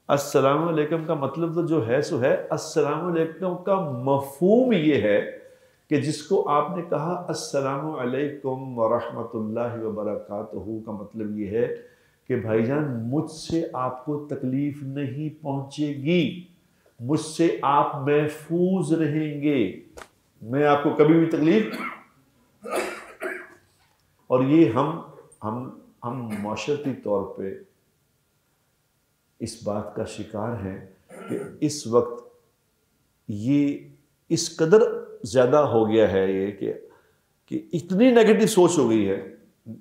अस्सलामु अलैकुम का मतलब तो जो है सो है। अस्सलामु अलैकुम का मफहूम ये है कि जिसको आपने कहा अस्सलामु अलैकुम व रहमतुल्लाहि व बरकातहू का मतलब ये है कि भाईजान मुझसे आपको तकलीफ नहीं पहुंचेगी, मुझसे आप महफूज रहेंगे, मैं आपको कभी भी तकलीफ। और ये हम माशरती तौर पे इस बात का शिकार हैं कि इस वक्त ये इस कदर ज़्यादा हो गया है ये कि इतनी नेगेटिव सोच हो गई है,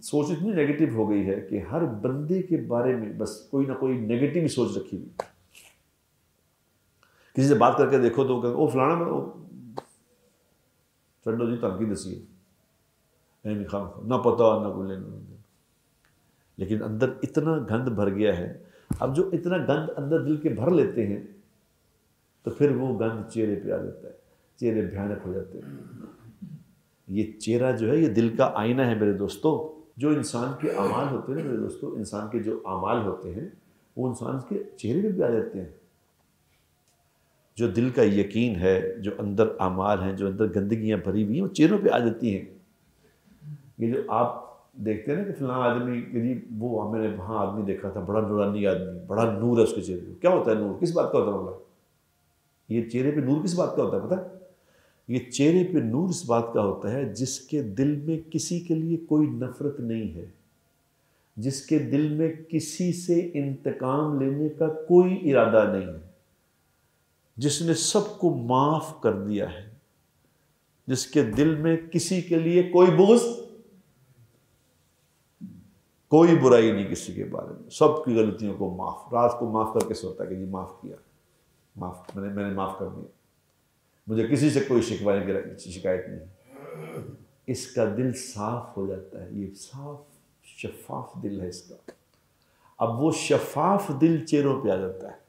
सोच इतनी नेगेटिव हो गई है कि हर बंदे के बारे में बस कोई ना कोई नेगेटिव सोच रखी हुई। किसी से बात करके देखो तो ओ फलाना में चलो जी तनकी दसी ना पता ना कोई लेना, लेकिन अंदर इतना गंद भर गया है। अब जो इतना गंद अंदर दिल के भर लेते हैं तो फिर वो गंद चेहरे पे आ जाता है, चेहरे भयानक हो जाते हैं। ये चेहरा जो है ये दिल का आईना है मेरे दोस्तों। जो इंसान के अमाल होते हैं मेरे दोस्तों, इंसान के जो अमाल होते हैं वो इंसान के चेहरे पे भी आ जाते हैं। जो दिल का यकीन है, जो अंदर अमाल हैं, जो अंदर गंदगियाँ भरी हुई हैं, वो चेहरों पे आ जाती हैं। ये जो आप देखते हैं ना कि फलां आदमी जी वो मैंने वहाँ आदमी देखा था, बड़ा नूरानी आदमी, बड़ा नूर है उसके चेहरे पे। क्या होता है नूर? किस बात का होता है बोला? ये चेहरे पे नूर किस बात का होता है पता है? ये चेहरे पे नूर इस बात का होता है जिसके दिल में किसी के लिए कोई नफरत नहीं है, जिसके दिल में किसी से इंतकाम लेने का कोई इरादा नहीं है, जिसने सबको माफ कर दिया है, जिसके दिल में किसी के लिए कोई बुग़्ज़, कोई बुराई नहीं किसी के बारे में, सबकी गलतियों को माफ, रात को माफ करके सोता है कि जी माफ किया, माफ मैंने माफ कर दिया, मुझे किसी से कोई शिकायत नहीं। इसका दिल साफ हो जाता है, ये साफ शफाफ दिल है इसका। अब वो शफाफ दिल चेहरों पे आ जाता है।